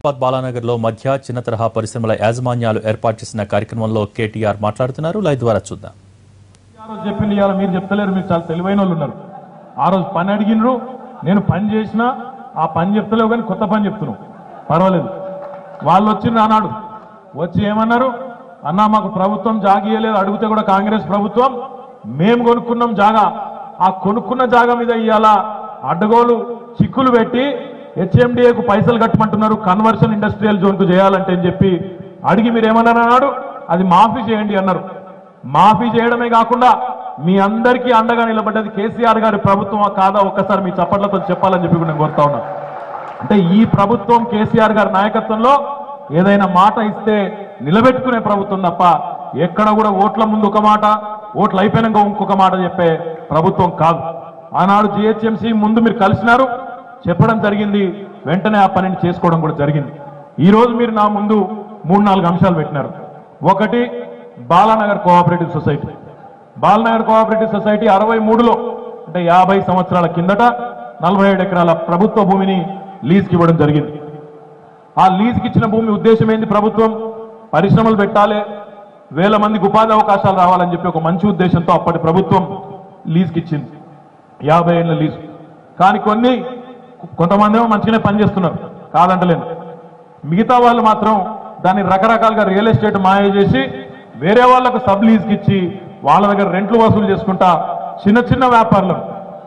బాలానగర్లో మధ్య చిన్న తరహా పరిశ్రమల యాజమాన్యాలు ఏర్పాటు చేసిన కార్యక్రమంలో కేటీఆర్ మాట్లాడుతున్నారు. లైవ్ ద్వారా చూద్దాం. చెప్పింది ఇవాళ మీరు చెప్తలేరు, మీరు చాలా తెలివైన వాళ్ళు ఉన్నారు. ఆ రోజు పని అడిగినరు, నేను పని చేసినా ఆ పని చెప్తలేవు కానీ కొత్త పని చెప్తున్నావు, పర్వాలేదు. వాళ్ళు వచ్చి నానాడు వచ్చి ఏమన్నారు, అన్నా మాకు ప్రభుత్వం జాగా ఇవ్వలేదు, అడిగితే కూడా కాంగ్రెస్ ప్రభుత్వం మేము కొనుక్కున్నాం జాగా, ఆ కొనుక్కున్న జాగా మీద ఇవాళ అడ్డగోలు చిక్కులు పెట్టి హెచ్ఎండిఏకు పైసలు కట్టమంటున్నారు, కన్వర్షన్ ఇండస్ట్రియల్ జోన్కు చేయాలంటే అని చెప్పి అడిగి మీరు ఏమన్నారు అన్నాడు, అది మాఫీ చేయండి అన్నారు. మాఫీ చేయడమే కాకుండా మీ అందరికీ అండగా నిలబడ్డది కేసీఆర్ గారి ప్రభుత్వం కాదా ఒక్కసారి మీ చప్పట్లతో చెప్పాలని చెప్పి నేను కోరుతా ఉన్నా. అంటే ఈ ప్రభుత్వం కేసీఆర్ గారి నాయకత్వంలో ఏదైనా మాట ఇస్తే నిలబెట్టుకునే ప్రభుత్వం తప్ప ఎక్కడ కూడా ఓట్ల ముందు ఒక మాట, ఓట్లు అయిపోయినాక ఇంకొక మాట చెప్పే ప్రభుత్వం కాదు. ఆనాడు జిహెచ్ఎంసీ ముందు మీరు కలిసినారు, చెప్పడం జరిగింది, వెంటనే ఆ పనిని చేసుకోవడం కూడా జరిగింది. ఈ రోజు మీరు నా ముందు 3-4 అంశాలు పెట్టినారు. ఒకటి Balanagar cooperative society. Balanagar cooperative society 63లో అంటే 50 సంవత్సరాల కిందట 47 ఎకరాల ప్రభుత్వ భూమిని లీజ్కి ఇవ్వడం జరిగింది. ఆ లీజ్కి ఇచ్చిన భూమి ఉద్దేశం ఏంది? ప్రభుత్వం పరిశ్రమలు పెట్టాలి, 1000 మందికి ఉపాధి అవకాశాలు రావాలని చెప్పి ఒక మంచి ఉద్దేశంతో అప్పటి ప్రభుత్వం లీజ్కి ఇచ్చింది, 50 ఏళ్ల లీజు. కానీ కొంతమంది ఏమో మంచిగానే పనిచేస్తున్నారు, కాదంటలేను. మిగతా వాళ్ళు మాత్రం దాన్ని రకరకాలుగా రియల్ ఎస్టేట్ మాయ చేసి వేరే వాళ్లకు సబ్ లీజ్కి ఇచ్చి వాళ్ళ దగ్గర రెంట్లు వసూలు చేసుకుంటా చిన్న చిన్న వ్యాపారులను,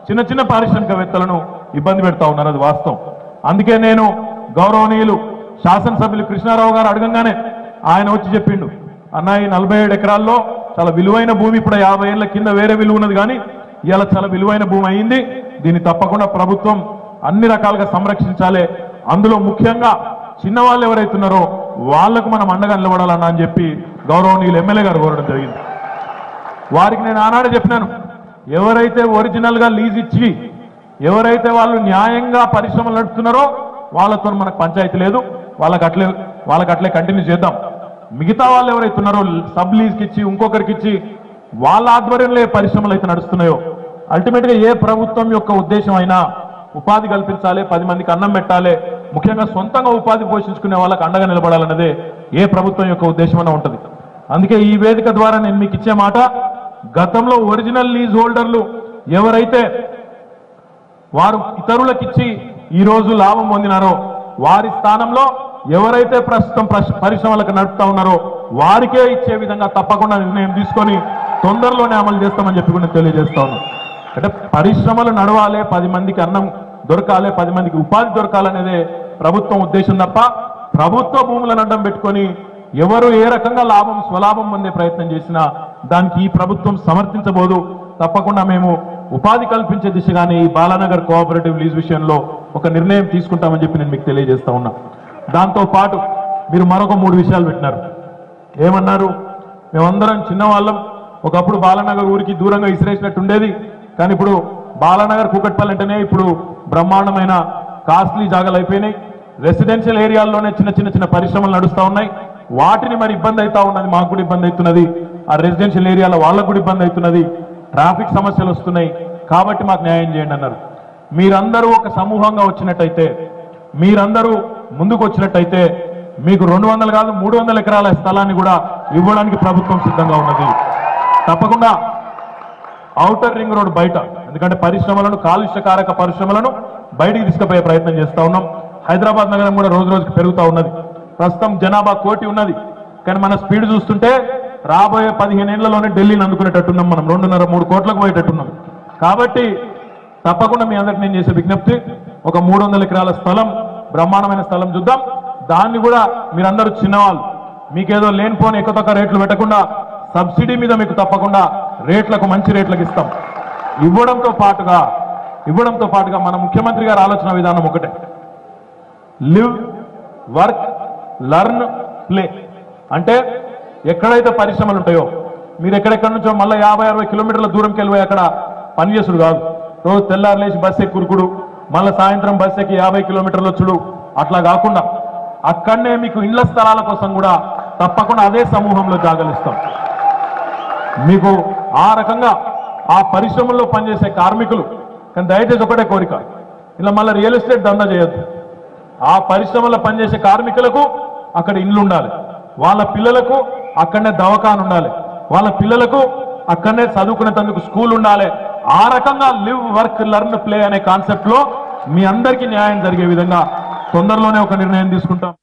చిన్న చిన్న పారిశ్రామికవేత్తలను ఇబ్బంది పెడతా ఉన్నారు, అది వాస్తవం. అందుకే నేను గౌరవనీయులు శాసనసభ్యులు కృష్ణారావు గారు అడగంగానే ఆయన వచ్చి చెప్పిండు, అన్న ఈ 47 ఎకరాల్లో చాలా విలువైన భూమి, ఇప్పుడు 50 ఏళ్ల కింద వేరే విలువ ఉన్నది కానీ ఇవాళ చాలా విలువైన భూమి అయింది, దీన్ని తప్పకుండా ప్రభుత్వం అన్ని రకాలుగా సంరక్షించాలి, అందులో ముఖ్యంగా చిన్నవాళ్ళు ఎవరైతున్నారో వాళ్లకు మనం అండగా నిలబడాలన్నా అని చెప్పి గౌరవనీయులు ఎమ్మెల్యే గారు కోరడం జరిగింది. వారికి నేను ఆనాడే చెప్పినాను, ఎవరైతే ఒరిజినల్ గా లీజ్ ఇచ్చి ఎవరైతే వాళ్ళు న్యాయంగా పరిశ్రమలు నడుపుతున్నారో వాళ్ళతో మనకు పంచాయతీ లేదు, వాళ్ళకి అట్లే కంటిన్యూ చేద్దాం. మిగతా వాళ్ళు ఎవరైతున్నారో సబ్ లీజ్కి ఇచ్చి ఇంకొకరికి ఇచ్చి వాళ్ళ ఆధ్వర్యంలో ఏ పరిశ్రమలు అయితే నడుస్తున్నాయో, అల్టిమేట్ గా ఏ ప్రభుత్వం యొక్క ఉద్దేశం అయినా ఉపాధి కల్పించాలి, 10 మందికి అన్నం పెట్టాలి, ముఖ్యంగా సొంతంగా ఉపాధి పోషించుకునే వాళ్ళకి అండగా నిలబడాలన్నదే ఏ ప్రభుత్వం యొక్క ఉద్దేశం అన్న ఉంటుంది. అందుకే ఈ వేదిక ద్వారా నేను మీకు ఇచ్చే మాట, గతంలో ఒరిజినల్ లీజ్ హోల్డర్లు ఎవరైతే వారు ఇతరులకిచ్చి ఈ రోజు లాభం పొందినారో వారి స్థానంలో ఎవరైతే ప్రస్తుతం పరిశ్రమలకు నడుపుతా ఉన్నారో వారికే ఇచ్చే విధంగా తప్పకుండా నిర్ణయం తీసుకొని తొందరలోనే అమలు చేస్తామని చెప్పి కూడా తెలియజేస్తా ఉన్నాం. అంటే పరిశ్రమలు నడవాలి, 10 మందికి అన్నం దొరకాలి, 10 మందికి ఉపాధి దొరకాలనేదే ప్రభుత్వం ఉద్దేశం తప్ప ప్రభుత్వ భూములను అడ్డం పెట్టుకొని ఎవరు ఏ రకంగా స్వలాభం పొందే ప్రయత్నం చేసినా దానికి ఈ ప్రభుత్వం సమర్థించబోదు. తప్పకుండా మేము ఉపాధి కల్పించే దిశగానే ఈ బాలానగర్ కోఆపరేటివ్ లీజ్ విషయంలో ఒక నిర్ణయం తీసుకుంటామని చెప్పి నేను మీకు తెలియజేస్తా ఉన్నా. దాంతో పాటు మీరు మరొక 3 విషయాలు పెట్టినారు. ఏమన్నారు? మేమందరం చిన్నవాళ్ళం, ఒకప్పుడు బాలానగర్ ఊరికి దూరంగా ఇసిరేసినట్టు ఉండేది, కానీ ఇప్పుడు బాలానగర్ కూకట్పల్లి అంటేనే ఇప్పుడు బ్రహ్మాండమైన కాస్ట్లీ జాగాలు అయిపోయినాయి, రెసిడెన్షియల్ ఏరియాల్లోనే చిన్న పరిశ్రమలు నడుస్తూ ఉన్నాయి, వాటిని మరి ఇబ్బంది అవుతా ఉన్నది, మాకు కూడా ఇబ్బంది అవుతున్నది, ఆ రెసిడెన్షియల్ ఏరియాలో వాళ్ళకు కూడా ఇబ్బంది అవుతున్నది, ట్రాఫిక్ సమస్యలు వస్తున్నాయి, కాబట్టి మాకు న్యాయం చేయండి అన్నారు. మీరందరూ ఒక సమూహంగా వచ్చినట్టయితే, మీరందరూ ముందుకు వచ్చినట్టయితే మీకు 200 కాదు 300 ఎకరాల స్థలాన్ని కూడా ఇవ్వడానికి ప్రభుత్వం సిద్ధంగా ఉన్నది. తప్పకుండా ఔటర్ రింగ్ రోడ్ బయట, ఎందుకంటే పరిశ్రమలను, కాలుష్యకారక పరిశ్రమలను బయటికి తీసుకుపోయే ప్రయత్నం చేస్తా ఉన్నాం. హైదరాబాద్ నగరం కూడా రోజు రోజుకి పెరుగుతూ ఉన్నది. ప్రస్తుతం జనాభా 1 కోటి ఉన్నది, కానీ మన స్పీడ్ చూస్తుంటే రాబోయే 15 ఏళ్లలోనే ఢిల్లీని అందుకునేటట్టున్నాం, మనం 2.5-3 కోట్లకు పోయేటట్టున్నాం. కాబట్టి తప్పకుండా మీ అందరికి నేను చేసే విజ్ఞప్తి, ఒక 300 ఎకరాల స్థలం, బ్రహ్మాండమైన స్థలం చూద్దాం. దాన్ని కూడా మీరందరూ చిన్నవాళ్ళు, మీకేదో లేనిపోని ఎక్కువ రేట్లు పెట్టకుండా సబ్సిడీ మీద మీకు తప్పకుండా రేట్లకు మంచి రేట్లకు ఇస్తాం. ఇవ్వడంతో పాటుగా మన ముఖ్యమంత్రి గారి ఆలోచన విధానం ఒకటే, లివ్, వర్క్, లర్న్, ప్లే. అంటే ఎక్కడైతే పరిశ్రమలు ఉంటాయో మీరు ఎక్కడెక్కడి నుంచో మళ్ళీ 50-60 కిలోమీటర్ల దూరంకి వెళ్ళిపోయి అక్కడ పనిచేసుడు కాదు, రోజు తెల్లారు లేచి బస్సు ఎక్కురుకుడు, మళ్ళీ సాయంత్రం బస్సు ఎక్కి 50 కిలోమీటర్లు వచ్చుడు, అట్లా కాకుండా అక్కడనే మీకు ఇండ్ల స్థలాల కోసం కూడా తప్పకుండా అదే సమూహంలో జాగలిస్తాం. మీకు ఆ రకంగా ఆ పరిశ్రమల్లో పనిచేసే కార్మికులు, కానీ దయచేసి ఒకటే కోరిక, ఇలా మళ్ళీ రియల్ ఎస్టేట్ దందా చేయొద్దు. ఆ పరిశ్రమలో పనిచేసే కార్మికులకు అక్కడ ఇండ్లు ఉండాలి, వాళ్ళ పిల్లలకు అక్కడనే దవాఖాన ఉండాలి, వాళ్ళ పిల్లలకు అక్కడనే చదువుకునేందుకు స్కూల్ ఉండాలి. ఆ రకంగా లివ్ వర్క్ లెర్న్ ప్లే అనే కాన్సెప్ట్ లో మీ అందరికీ న్యాయం జరిగే విధంగా తొందరలోనే ఒక నిర్ణయం తీసుకుంటాం.